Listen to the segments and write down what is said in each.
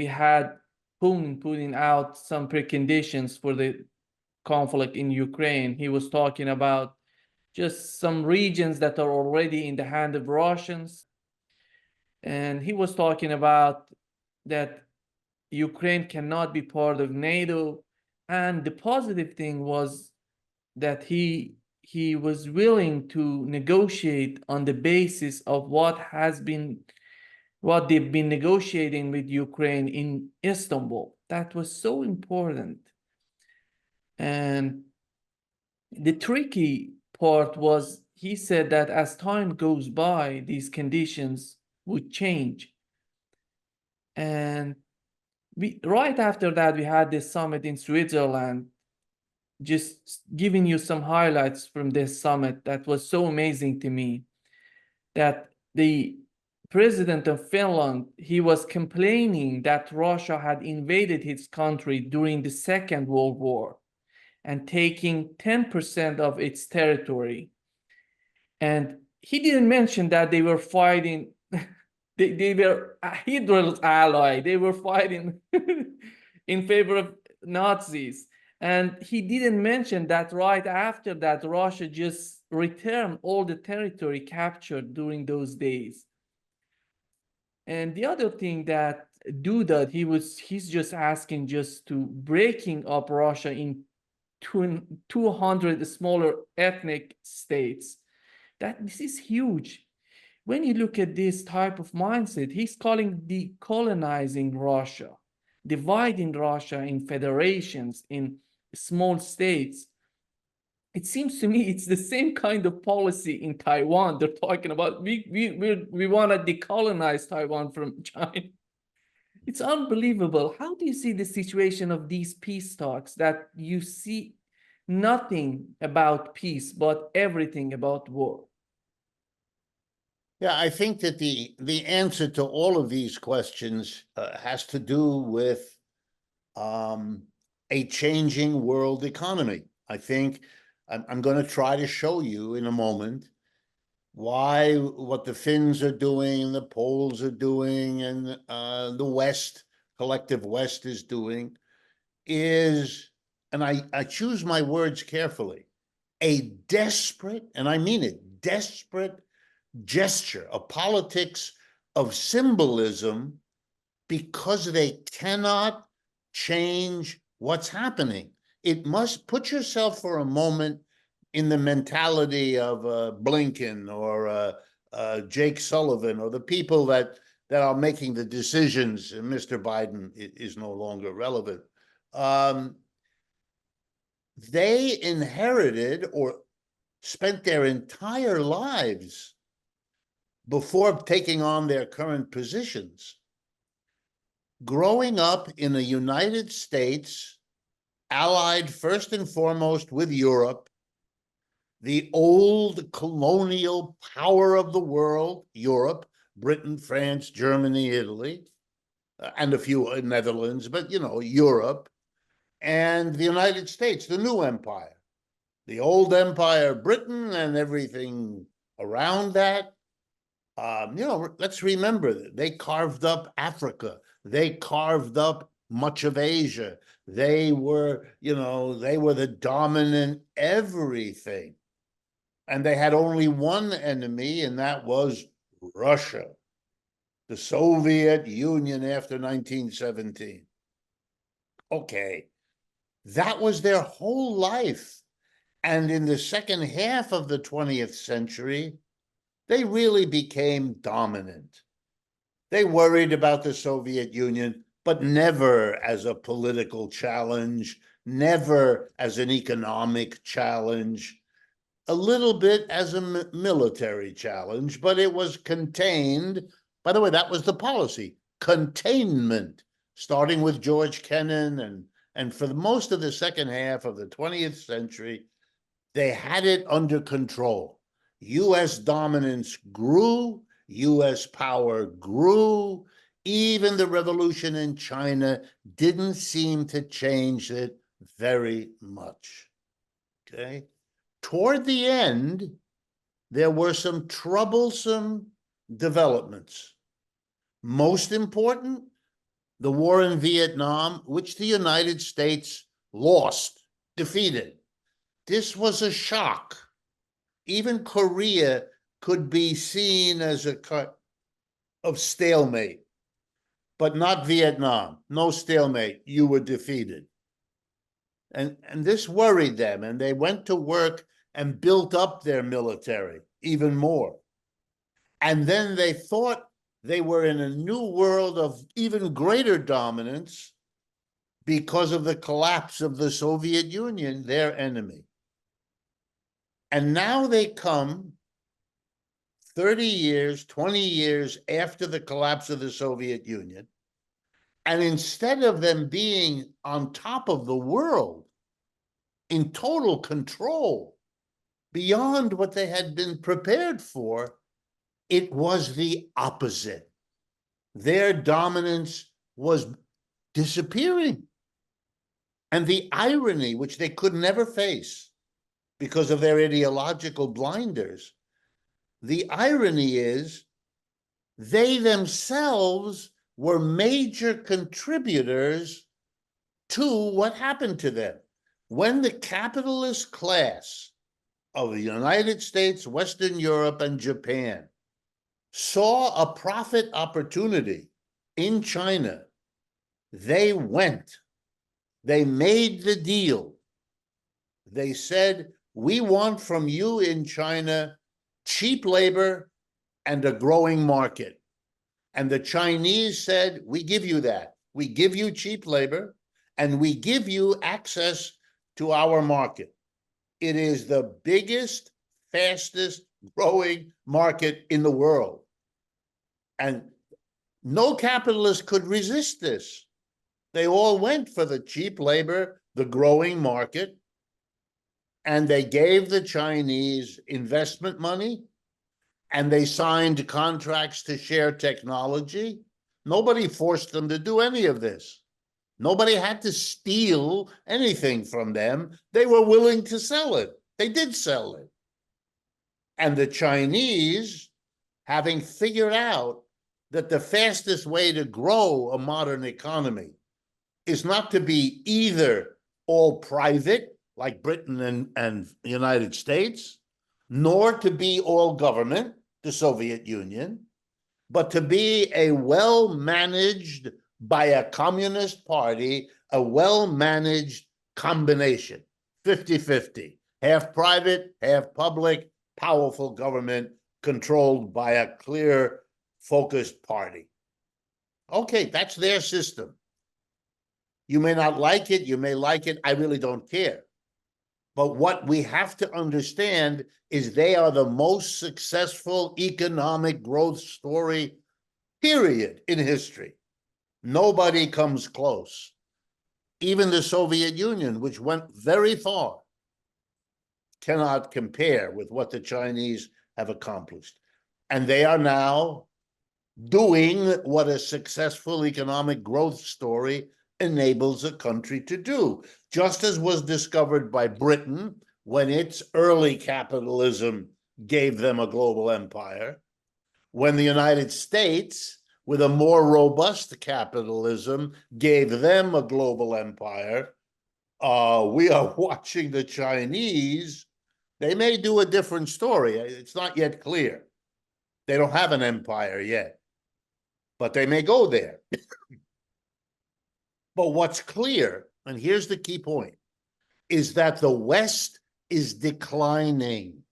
we had Putin putting out some preconditions for the conflict in Ukraine. He was talking about just some regions that are already in the hand of Russians. And he was talking about that Ukraine cannot be part of NATO. And the positive thing was that he was willing to negotiate on the basis of what they've been negotiating with Ukraine in Istanbul. That was so important. And the tricky part was he said that as time goes by, these conditions would change. And right after that, we had this summit in Switzerland. Just giving you some highlights from this summit that was so amazing to me, that the president of Finland, he was complaining that Russia had invaded his country during the Second World War and taking 10% of its territory. And he didn't mention that they were fighting, they were Hitler's ally, they were fighting in favor of Nazis. And he didn't mention that right after that, Russia just returned all the territory captured during those days. And the other thing that Duda, he's just asking just to breaking up Russia in 200 smaller ethnic states. This is huge. When you look at this type of mindset, he's calling decolonizing Russia, dividing Russia in federations, in small states. It seems to me it's the same kind of policy in Taiwan. They're talking about we want to decolonize Taiwan from China. It's unbelievable. How do you see the situation of these peace talks, that you see nothing about peace, but everything about war? Yeah, I think that the answer to all of these questions has to do with a changing world economy. I think I'm going to try to show you in a moment why what the Finns are doing and the Poles are doing and the West, collective West is doing is, and I choose my words carefully, a desperate, and I mean it, desperate gesture, a politics of symbolism, because they cannot change what's happening. It must put yourself for a moment in the mentality of Blinken or Jake Sullivan or the people that are making the decisions. And Mr. Biden is no longer relevant. They inherited or spent their entire lives before taking on their current positions, growing up in a United States allied first and foremost with Europe, the old colonial power of the world, Europe, Britain, France, Germany, Italy, and a few Netherlands, but, Europe, and the United States, the new empire, the old empire, Britain, and everything around that. Let's remember that they carved up Africa. They carved up much of Asia. They were the dominant everything. And they had only one enemy, and that was Russia, the Soviet Union after 1917. Okay, that was their whole life. And in the second half of the 20th century, they really became dominant. They worried about the Soviet Union, but never as a political challenge, never as an economic challenge, a little bit as a military challenge, but it was contained. By the way, that was the policy, containment, starting with George Kennan. And for most of the second half of the 20th century, they had it under control. U.S. dominance grew, U.S. power grew. Even the revolution in China didn't seem to change it very much. Okay? Toward the end, there were some troublesome developments. Most important, the war in Vietnam, which the United States lost, defeated. This was a shock. Even Korea could be seen as a cut of stalemate, but not Vietnam. No stalemate. You were defeated. And this worried them, and they went to work and built up their military even more. And then they thought they were in a new world of even greater dominance because of the collapse of the Soviet Union, their enemy. And now they come 30 years, 20 years after the collapse of the Soviet Union, and instead of them being on top of the world, in total control, beyond what they had been prepared for, it was the opposite. Their dominance was disappearing. And the irony, which they could never face because of their ideological blinders, the irony is they themselves were major contributors to what happened to them. When the capitalist class of the United States, Western Europe, and Japan saw a profit opportunity in China, they went. They made the deal. They said, we want from you in China cheap labor and a growing market. And the Chinese said, we give you that. We give you cheap labor, and we give you access to our market. It is the biggest, fastest growing market in the world. And no capitalist could resist this. They all went for the cheap labor, the growing market, and they gave the Chinese investment money, and they signed contracts to share technology. Nobody forced them to do any of this. Nobody had to steal anything from them. They were willing to sell it. They did sell it. And the Chinese, having figured out that the fastest way to grow a modern economy is not to be either all private, like Britain and the United States, nor to be all government, the Soviet Union, but to be a well-managed, by a communist party, a well-managed combination, 50-50, half private, half public, powerful government controlled by a clear, focused party. Okay, that's their system. You may not like it, you may like it, I really don't care. But what we have to understand is they are the most successful economic growth story, period, in history. Nobody comes close. Even the Soviet Union, which went very far, cannot compare with what the Chinese have accomplished. And they are now doing what a successful economic growth story enables a country to do, just as was discovered by Britain when its early capitalism gave them a global empire, when the United States, with a more robust capitalism, gave them a global empire. We are watching the Chinese. They may do a different story. It's not yet clear. They don't have an empire yet, but they may go there. But what's clear, and here's the key point, is that the West is declining.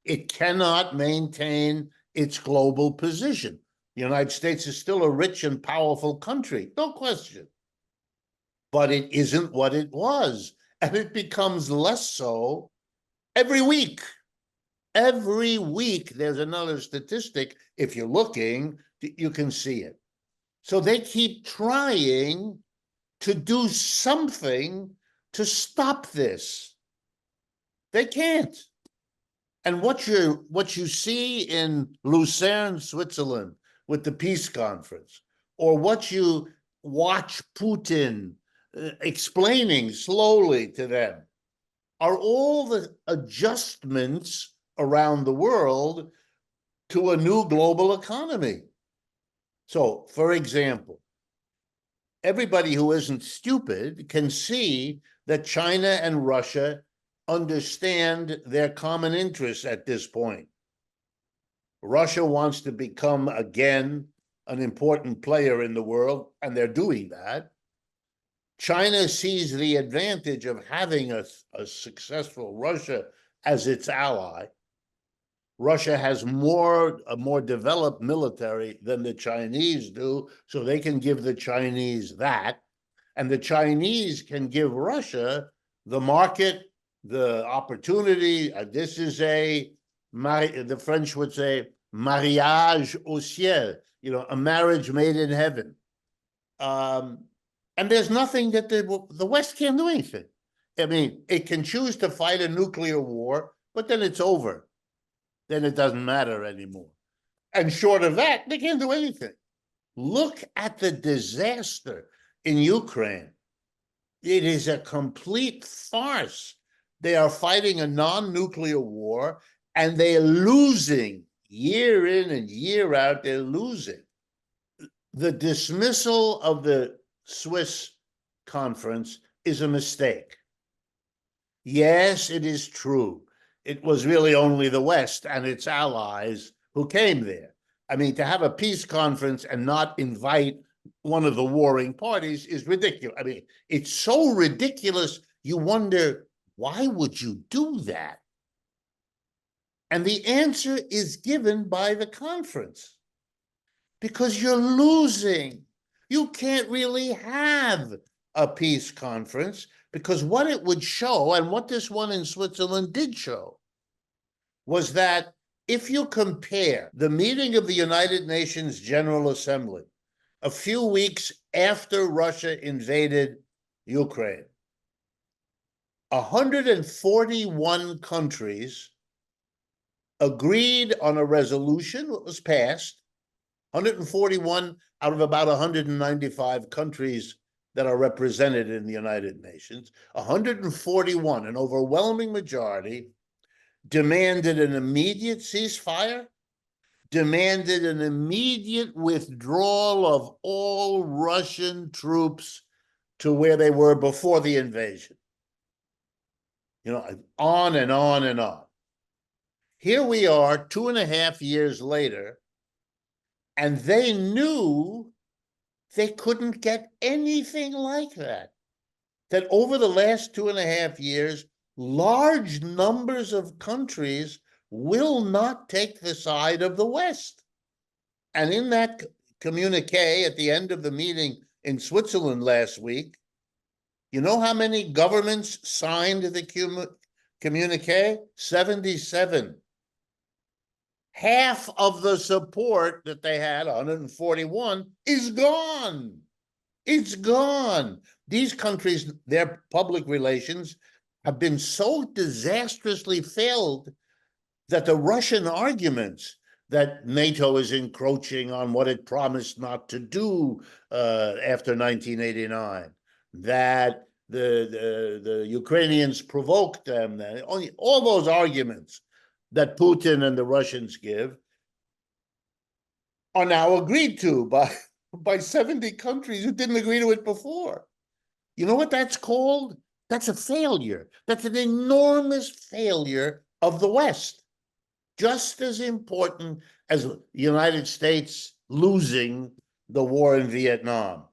It cannot maintain its global position. The United States is still a rich and powerful country, no question. But it isn't what it was, and it becomes less so every week. Every week, there's another statistic. If you're looking, you can see it. So they keep trying to do something to stop this. They can't. And what you see in Lucerne, Switzerland, with the peace conference, or what you watch Putin explaining slowly to them, are all the adjustments around the world to a new global economy. So, for example, everybody who isn't stupid can see that China and Russia understand their common interests at this point. Russia wants to become again an important player in the world, and they're doing that. China sees the advantage of having a successful Russia as its ally. Russia has a more developed military than the Chinese do, so they can give the Chinese that. And the Chinese can give Russia the market, the opportunity. This is the French would say, mariage au ciel, a marriage made in heaven. And there's nothing that the West can't do anything. I mean, it can choose to fight a nuclear war, but then it's over. Then it doesn't matter anymore. And short of that, they can't do anything. Look at the disaster in Ukraine. It is a complete farce. They are fighting a non-nuclear war, and they're losing year in and year out. They're losing. The dismissal of the Swiss conference is a mistake. Yes, it is true. It was really only the West and its allies who came there. I mean, to have a peace conference and not invite one of the warring parties is ridiculous. I mean, it's so ridiculous, you wonder, why would you do that? And the answer is given by the conference. Because you're losing. You can't really have a peace conference, because what it would show, and what this one in Switzerland did show, was that if you compare the meeting of the United Nations General Assembly a few weeks after Russia invaded Ukraine, 141 countries agreed on a resolution that was passed. 141 out of about 195 countries that are represented in the United Nations, 141, an overwhelming majority, demanded an immediate ceasefire, demanded an immediate withdrawal of all Russian troops to where they were before the invasion. On and on and on. Here we are 2.5 years later, and they knew they couldn't get anything like that. That over the last 2.5 years, large numbers of countries will not take the side of the West. And in that communique at the end of the meeting in Switzerland last week, you know how many governments signed the communique? 77. Half of the support that they had, 141, is gone. It's gone. These countries, their public relations have been so disastrously failed that the Russian arguments that NATO is encroaching on what it promised not to do after 1989, that the Ukrainians provoked them, all those arguments that Putin and the Russians give are now agreed to by 70 countries who didn't agree to it before. You know what that's called? That's a failure. That's an enormous failure of the West. Just as important as the United States losing the war in Vietnam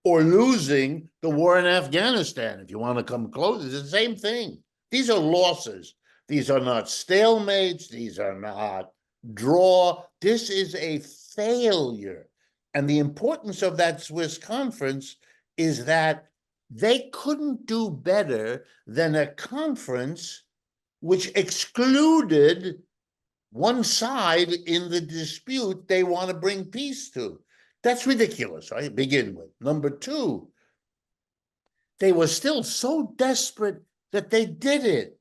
or losing the war in Afghanistan, if you want to come close. It's the same thing. These are losses. These are not stalemates. These are not draw. This is a failure. And the importance of that Swiss conference is that they couldn't do better than a conference which excluded one side in the dispute they want to bring peace to. That's ridiculous, right? Begin with. Number two, they were still so desperate that they did it.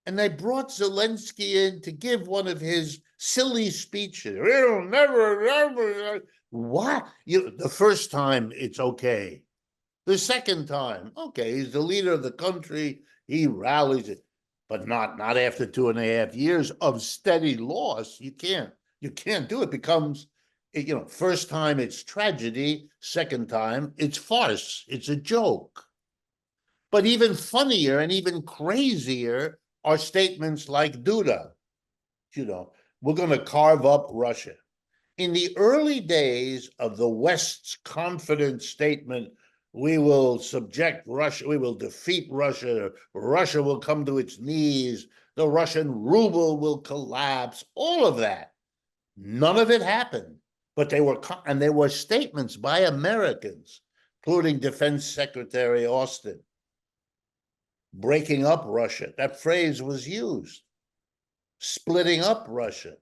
And they brought Zelensky in to give one of his silly speeches. We'll never. What? The first time, it's okay. The second time, okay, he's the leader of the country. He rallies it, but not after 2.5 years of steady loss. You can't do it. It becomes first time it's tragedy, second time it's farce, it's a joke. But even funnier and even crazier are statements like Duda, we're going to carve up Russia. In the early days of the West's confident statement, we will subject Russia, we will defeat Russia, Russia will come to its knees, the Russian ruble will collapse, all of that. None of it happened. But there were statements by Americans, including Defense Secretary Austin, breaking up Russia. That phrase was used. Splitting up Russia.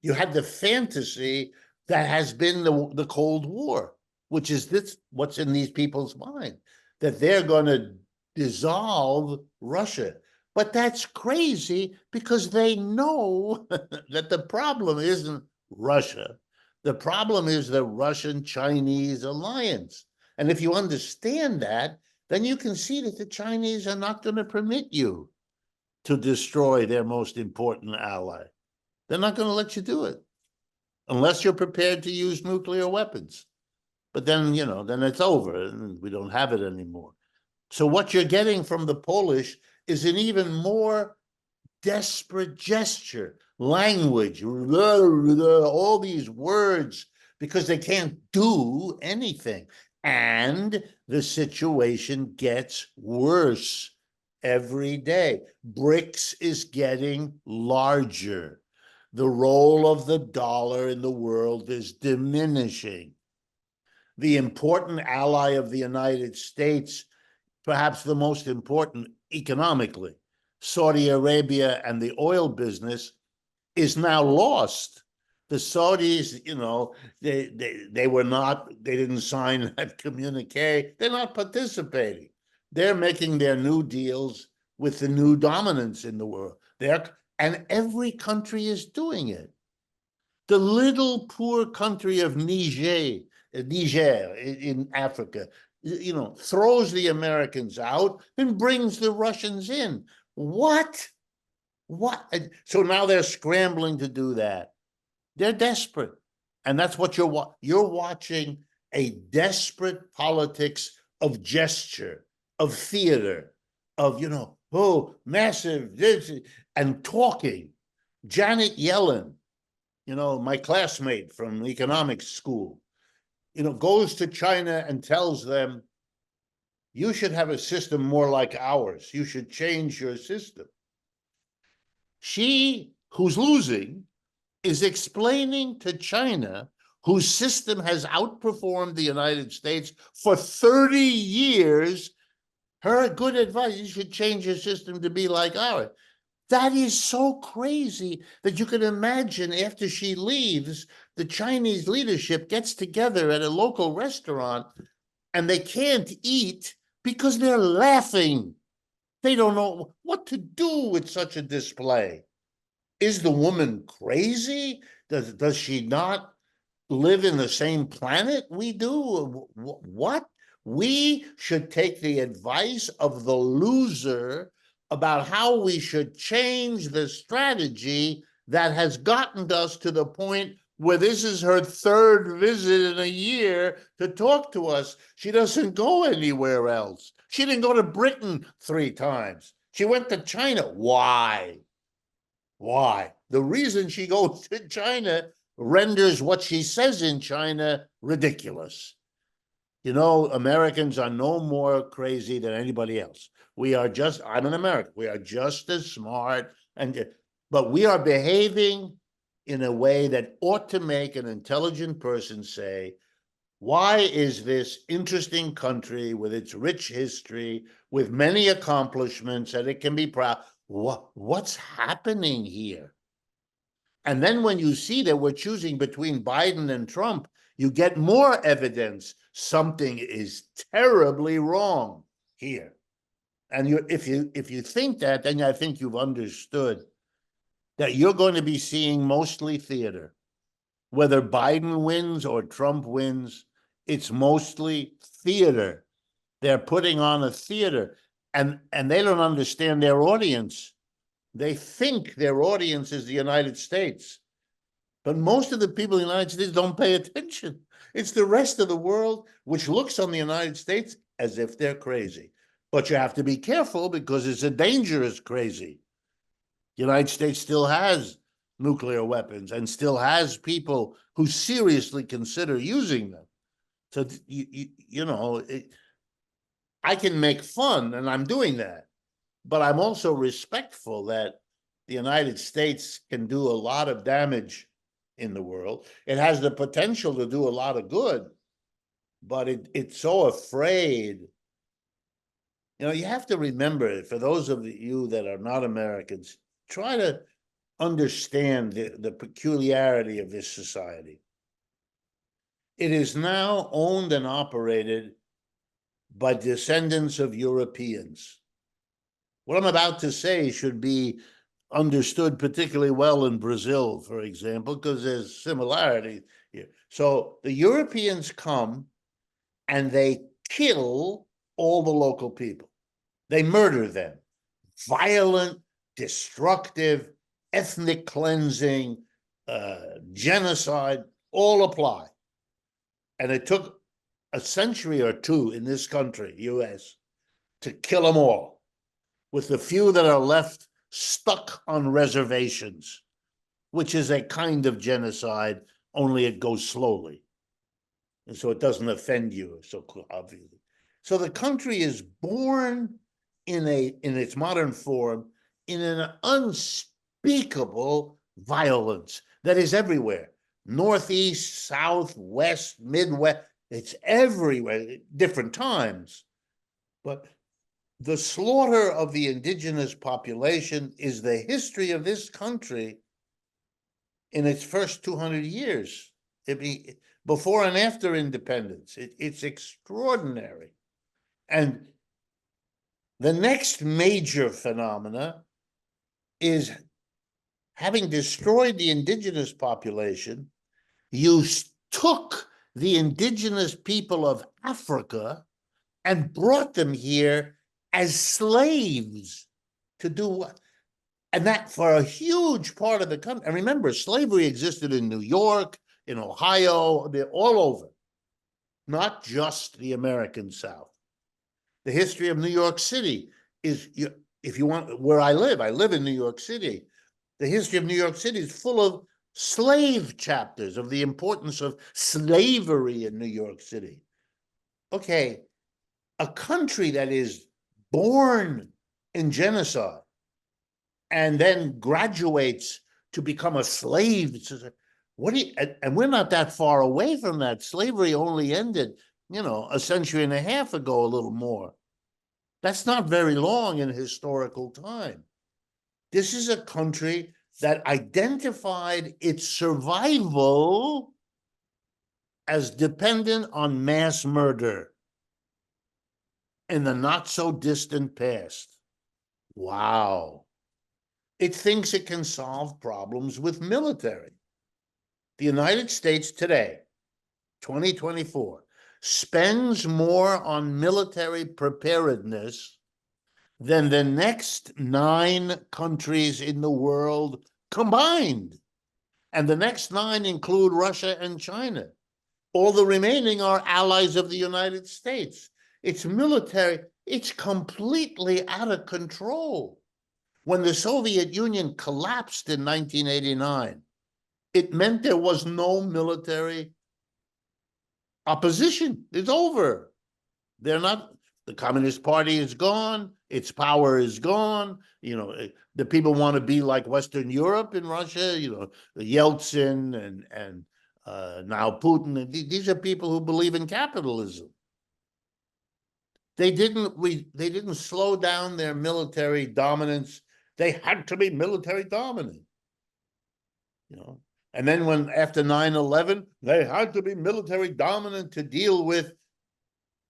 You had the fantasy that has been the Cold War, which is what's in these people's mind, that they're going to dissolve Russia. But that's crazy because they know that the problem isn't Russia. The problem is the Russian-Chinese alliance. And if you understand that, then you can see that the Chinese are not going to permit you to destroy their most important ally. They're not going to let you do it unless you're prepared to use nuclear weapons. But then, then it's over and we don't have it anymore. So what you're getting from the Polish is an even more desperate gesture, language, all these words, because they can't do anything. And the situation gets worse every day. BRICS is getting larger. The role of the dollar in the world is diminishing. The important ally of the United States, perhaps the most important economically, Saudi Arabia and the oil business, is now lost. The Saudis, they didn't sign that communique. They're not participating. They're making their new deals with the new dominance in the world. And every country is doing it. The little poor country of Niger in Africa, throws the Americans out and brings the Russians in. What? So now they're scrambling to do that. They're desperate. And that's what you're watching, a desperate politics of gesture, of theater, of, massive this and talking. Janet Yellen, my classmate from economics school, goes to China and tells them, you should have a system more like ours. You should change your system. She, who's losing, is explaining to China, whose system has outperformed the United States for 30 years, her good advice, you should change your system to be like ours. That is so crazy that you can imagine after she leaves, the Chinese leadership gets together at a local restaurant and they can't eat because they're laughing. They don't know what to do with such a display. Is the woman crazy? Does she not live in the same planet we do? What? We should take the advice of the loser about how we should change the strategy that has gotten us to the point where this is her third visit in a year to talk to us. She doesn't go anywhere else. She didn't go to Britain 3 times. She went to China. Why? The reason she goes to China renders what she says in China ridiculous. Americans are no more crazy than anybody else. I'm an American. We are just as smart, but we are behaving in a way that ought to make an intelligent person say, why is this interesting country with its rich history, with many accomplishments that it can be proud, what's happening here? And then when you see that we're choosing between Biden and Trump, you get more evidence something is terribly wrong here. And if you think that, then I think you've understood that you're going to be seeing mostly theater. Whether Biden wins or Trump wins, it's mostly theater. They're putting on a theater, and they don't understand their audience. They think their audience is the United States. But most of the people in the United States don't pay attention. It's the rest of the world which looks on the United States as if they're crazy. But you have to be careful because it's a dangerous crazy. The United States still has nuclear weapons and still has people who seriously consider using them. So, I can make fun, and I'm doing that, but I'm also respectful that the United States can do a lot of damage in the world. It has the potential to do a lot of good, but it's so afraid. You have to remember, for those of you that are not Americans, try to understand the peculiarity of this society. It is now owned and operated by descendants of Europeans. What I'm about to say should be understood particularly well in Brazil, for example, because there's similarity here. So the Europeans come and they kill all the local people. They murder them. Violent, destructive, ethnic cleansing, genocide, all apply. And it took a century or two in this country, US, to kill them all, with the few that are left stuck on reservations, which is a kind of genocide, only it goes slowly. And so it doesn't offend you so obviously. So the country is born in its modern form in an unspeakable violence that is everywhere. Northeast, South, West, Midwest, it's everywhere, different times. But the slaughter of the indigenous population is the history of this country in its first 200 years. Before and after independence. It's extraordinary. And the next major phenomena is, having destroyed the indigenous population, you took the indigenous people of Africa and brought them here as slaves to do what? And that for a huge part of the country. And remember, slavery existed in New York, in Ohio, all over, not just the American South. The history of New York City is, if you want, where I live in New York City. The history of New York City is full of slave chapters of the importance of slavery in New York City. Okay, a country that is born in genocide and then graduates to become a slave. And we're not that far away from that. Slavery only ended, a century and a half ago, a little more. That's not very long in historical time. This is a country that identified its survival as dependent on mass murder in the not so distant past. Wow. It thinks it can solve problems with military. The United States today, 2024, spends more on military preparedness than the next 9 countries in the world combined. And the next 9 include Russia and China. All the remaining are allies of the United States. It's military. It's completely out of control. When the Soviet Union collapsed in 1989, it meant there was no military opposition. It's over. The Communist Party is gone. Its power is gone. The people want to be like Western Europe in Russia, Yeltsin and now Putin. These are people who believe in capitalism. They didn't slow down their military dominance. They had to be military dominant. And then after 9/11, they had to be military dominant to deal with,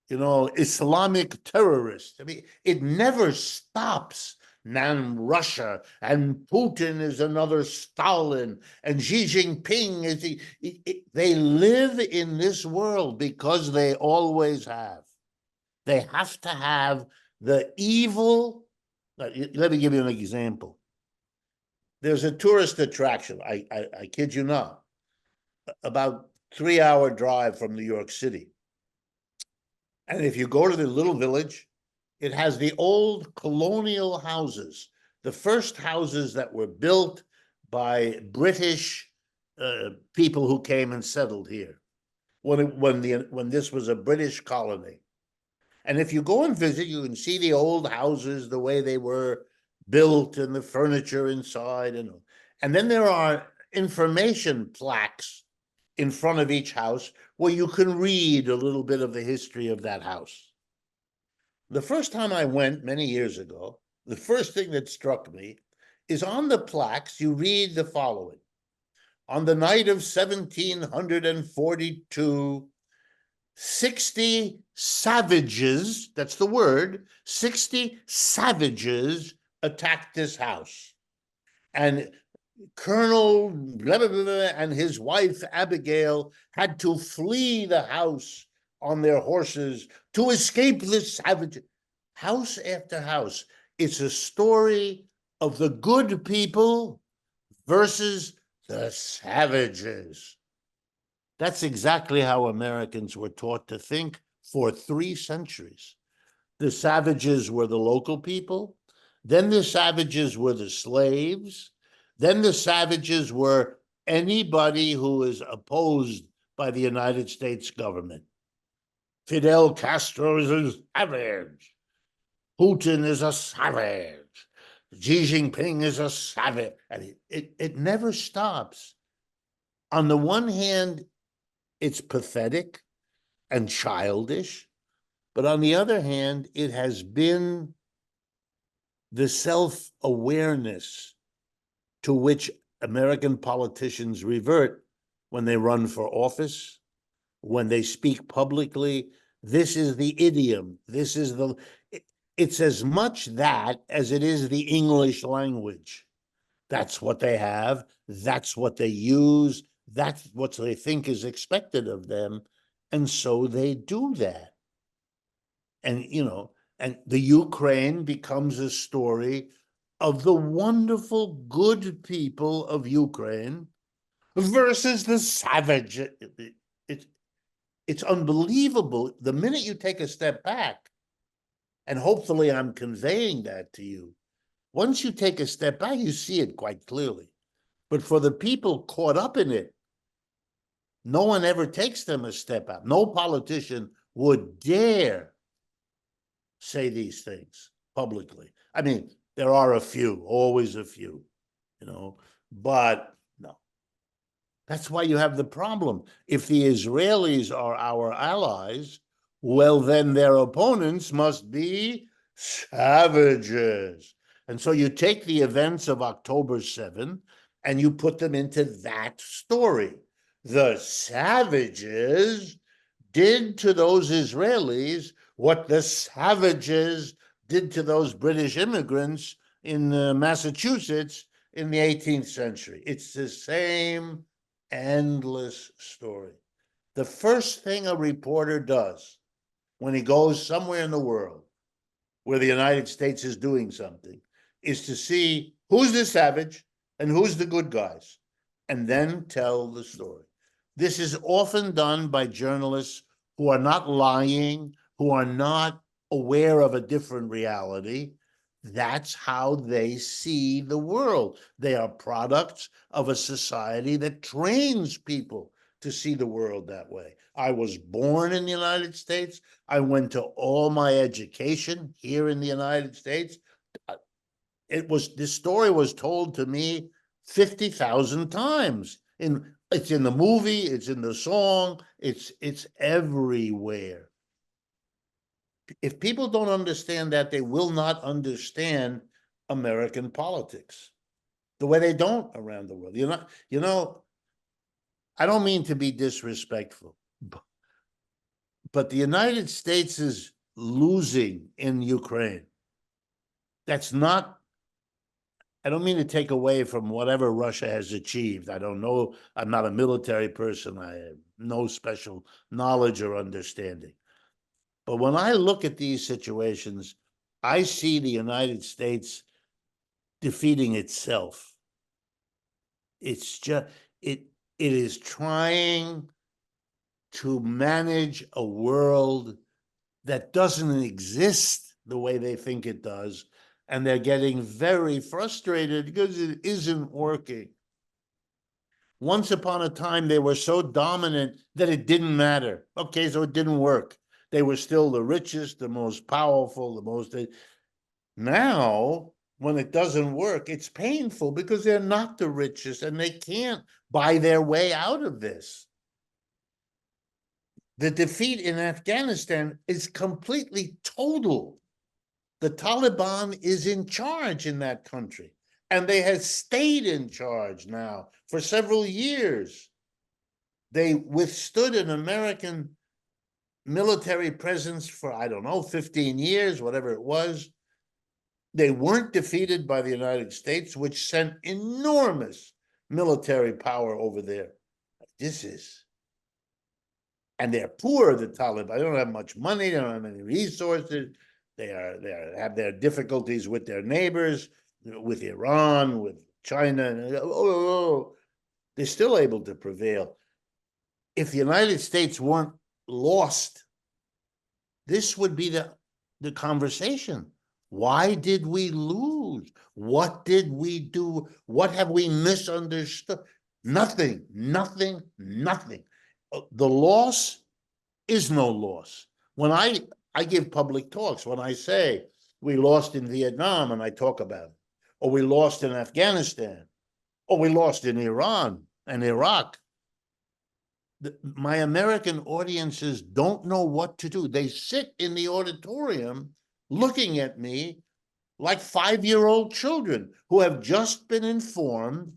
Islamic terrorists. It never stops. Now Russia and Putin is another Stalin and Xi Jinping is they live in this world because they always have. They have to have the evil. Let me give you an example. There's a tourist attraction. I kid you not. about 3-hour drive from New York City. And if you go to the little village, it has the old colonial houses, the first houses that were built by British people who came and settled here when this was a British colony. And if you go and visit, you can see the old houses, the way they were built and the furniture inside. And then there are information plaques in front of each house where you can read a little bit of the history of that house. The first time I went many years ago, the first thing that struck me is on the plaques, you read the following. On the night of 1742, 60 savages, that's the word, 60 savages attacked this house. And Colonel blah, blah, blah, blah, and his wife, Abigail, had to flee the house on their horses to escape the savages. House after house. It's a story of the good people versus the savages. That's exactly how Americans were taught to think for 3 centuries. The savages were the local people. Then the savages were the slaves. Then the savages were anybody who is opposed by the United States government. Fidel Castro is a savage. Putin is a savage. Xi Jinping is a savage. And it never stops. On the one hand, it's pathetic and childish, but on the other hand, it has been the self-awareness to which American politicians revert when they run for office, when they speak publicly. This is the idiom. It's as much that as it is the English language. That's what they have. That's what they use. That's what they think is expected of them. And so they do that. And, and the Ukraine becomes a story of the wonderful, good people of Ukraine versus the savage. It's unbelievable. The minute you take a step back, and hopefully I'm conveying that to you, once you take a step back, you see it quite clearly. But for the people caught up in it, no one ever takes them a step out. No politician would dare say these things publicly. I mean, there are a few, always a few, but no. That's why you have the problem. If the Israelis are our allies, well, then their opponents must be savages. And so you take the events of October 7 and you put them into that story. The savages did to those Israelis what the savages did to those British immigrants in Massachusetts in the 18th century. It's the same endless story. The first thing a reporter does when he goes somewhere in the world where the United States is doing something is to see who's the savage and who's the good guys, and then tell the story. This is often done by journalists who are not lying, who are not aware of a different reality. That's how they see the world. They are products of a society that trains people to see the world that way. I was born in the United States. I went to all my education here in the United States. This story was told to me 50,000 times. It's in the movie, it's in the song, it's everywhere. If people don't understand that, they will not understand American politics the way they don't around the world. I don't mean to be disrespectful, but the United States is losing in Ukraine. That's not, I don't mean to take away from whatever Russia has achieved. I don't know. I'm not a military person. I have no special knowledge or understanding. But when I look at these situations, I see the United States defeating itself. It's just, It is trying to manage a world that doesn't exist the way they think it does, and they're getting very frustrated because it isn't working. Once upon a time, they were so dominant that it didn't matter. Okay, so it didn't work. They were still the richest, the most powerful, the most. Now, when it doesn't work, it's painful because they're not the richest and they can't buy their way out of this. The defeat in Afghanistan is completely total. The Taliban is in charge in that country, and they have stayed in charge now for several years. They withstood an American military presence for, I don't know, 15 years, whatever it was. They weren't defeated by the United States, which sent enormous military power over there. And they're poor, the Taliban. They don't have much money, they don't have any resources. They have their difficulties with their neighbors, with Iran, with China. They're still able to prevail. If the United States weren't lost, this would be the conversation. Why did we lose? What did we do? What have we misunderstood? Nothing. The loss is no loss. When I give public talks, when I say we lost in Vietnam and I talk about it, or we lost in Afghanistan, or we lost in Iran and Iraq, my American audiences don't know what to do. They sit in the auditorium looking at me like 5-year-old children who have just been informed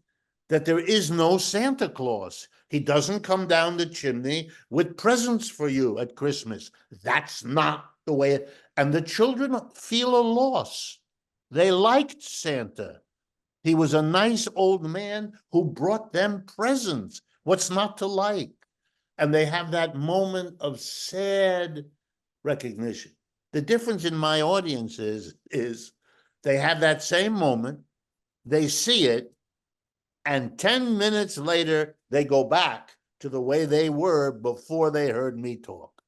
that there is no Santa Claus. He doesn't come down the chimney with presents for you at Christmas. That's not the way and the children feel a loss. They liked Santa. He was a nice old man who brought them presents. What's not to like? And they have that moment of sad recognition. The difference in my audience is they have that same moment, they see it, and 10 minutes later, they go back to the way they were before they heard me talk.